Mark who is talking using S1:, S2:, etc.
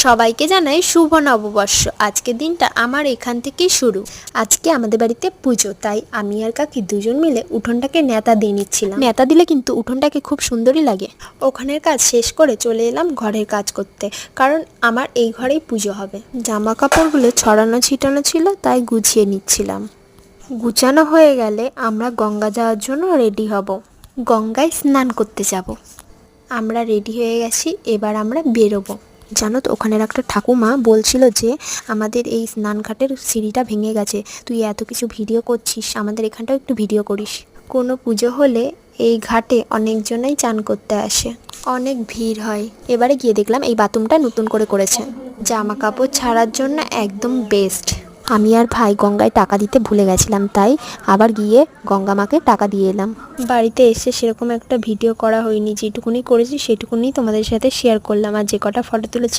S1: সবাইকে জানাই শুভ নববর্ষ। আজকের দিনটা আমার এখান থেকেই শুরু। আজকে আমাদের বাড়িতে পুজো, তাই আমি আর কাকি দুজন মিলে উঠোনটাকে নেতা দিয়ে নিচ্ছিলাম। নেতা দিলে কিন্তু উঠোনটাকে খুব সুন্দরই লাগে। ওখানের কাজ শেষ করে চলে এলাম ঘরের কাজ করতে, কারণ আমার এই ঘরেই পুজো হবে। জামা কাপড়গুলো ছড়ানো ছিটানো ছিল, তাই গুছিয়ে নিচ্ছিলাম। গুছানো হয়ে গেলে আমরা গঙ্গা যাওয়ার জন্য রেডি হব। গঙ্গায় স্নান করতে যাব। আমরা রেডি হয়ে গেছি, এবার আমরা বেরোবো। জানো তো, ওখানের একটা ঠাকুমা বলছিল যে আমাদের এই স্নানঘাটের সিঁড়িটা ভেঙে গেছে। তুই এত কিছু ভিডিও করছিস, আমাদের এখানটাও একটু ভিডিও করিস। কোনো পুজো হলে এই ঘাটে অনেকজনাই চান করতে আসে, অনেক ভিড় হয়। এবারে গিয়ে দেখলাম এই বাথরুমটা নতুন করে করেছে, জামা কাপড় ছাড়ার জন্য একদম বেস্ট। আমি আর ভাই গঙ্গায় টাকা দিতে ভুলে গেছিলাম, তাই আবার গিয়ে গঙ্গা মাকে টাকা দিয়ে এলাম। বাড়িতে এসে সেরকম একটা ভিডিও করা হয়নি, যেটুকুনি করেছি সেটুকুনি তোমাদের সাথে শেয়ার করলাম। আর যে কটা ফটো তুলেছি